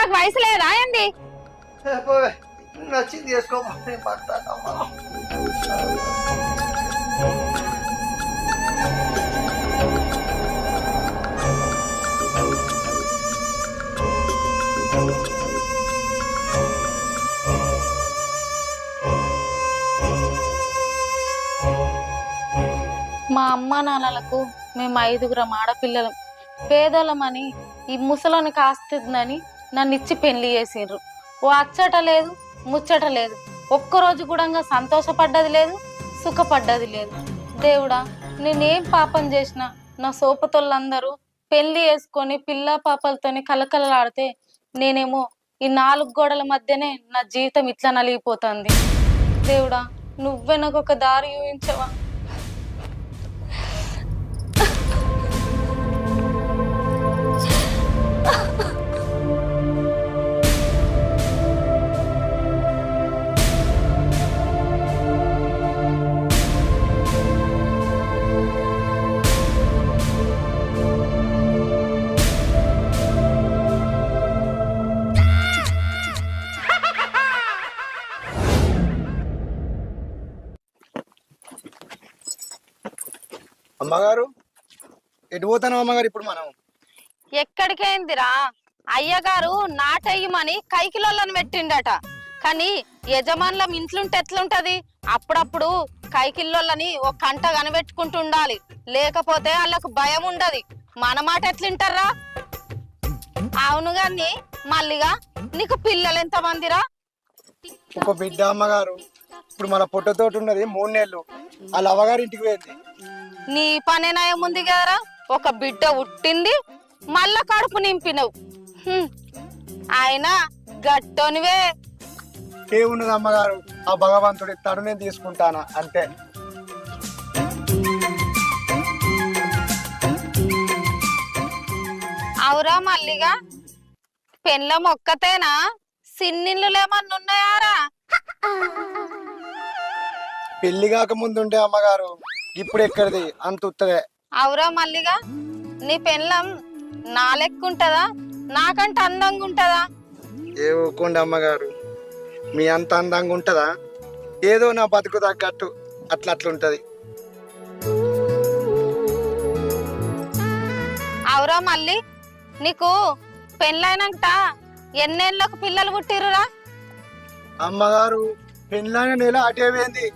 నాకు వయసు లేదా ఏంది? నచ్చింది చేసుకోమా. మా అమ్మ నాన్నలకు మేము 5గురం ఆడపిల్లలం, పేదోళ్ళమని ఈ ముసలోని కాస్తుందని నన్ను ఇచ్చి పెళ్లి చేసిండ్రు. ఓ అచ్చట లేదు, ముచ్చట లేదు, ఒక్కరోజు కూడా సంతోషపడ్డది లేదు, సుఖపడ్డది లేదు. దేవుడా, నేనేం పాపం చేసినా నా సోపతోళ్ళందరూ పెళ్లి చేసుకొని పిల్ల పాపలతోని కలకలలాడితే నేనేమో ఈ 4 గోడల మధ్యనే నా జీవితం ఇట్లా నలిగిపోతుంది. దేవుడా, నువ్వే నాకు ఒక దారి చూపించవా? అమ్మగారు ఎటు పోతాను అమ్మగారు? ఇప్పుడు మనం ఎక్కడికైందిరా? అయ్యగారు నాటయ్యమని కైకిలోళ్ళని పెట్టిండట. కానీ యజమానులం ఇంట్లుంటే ఎట్లుంటది? అప్పుడప్పుడు కైకిల్లోళ్ళని ఒక కంట కనిపెట్టుకుంటూ ఉండాలి, లేకపోతే వాళ్ళకు భయం ఉండదు. మన మాట ఎట్లుంటారా? అవును గాని మళ్ళీగా నీకు పిల్లలు ఎంతమందిరా? ఒక బిడ్డ అమ్మగారు. ఇప్పుడు మన పొట్టతోటి ఉన్నది 3 నెలలు. వాళ్ళ అవ్వగారి ఇంటికి పోయింది. నీ పనేనాయం ఉంది కదరా, ఒక బిడ్డ పుట్టింది, మళ్ళా కడుపు నింపినవు. ఆయన గట్టోనివే. ఏమున్నది అమ్మగారు, ఆ భగవంతుడి తడు నేను తీసుకుంటానా అంతే. అవురా మల్లిగా, పెళ్ళ మొక్కతేనా? సిన్నిళ్ళు ఏమన్నా ఉన్నాయారా? పెళ్లి కాకముందు ఉండే అమ్మగారు, ఇప్పుడు ఎక్కడిది అంత ఉత్తదే. అవురా మల్లిగా, నీ పెళ్ళం నా లెక్కుంటదా, నాకంటే అందంగా ఉంటదా? ఏ ఊకోండి అమ్మగారు, మీ అంత అందంగా ఉంటదా? ఏదో నా బతుకు తగ్గట్టు అట్లుంటది. అవురా మళ్ళీ, నీకు పెళ్ళైనాక ఎన్నేళ్ళకు పిల్లలు పుట్టిరురా? అమ్మగారు, పెళ్ళైన నెల అటే పోయింది.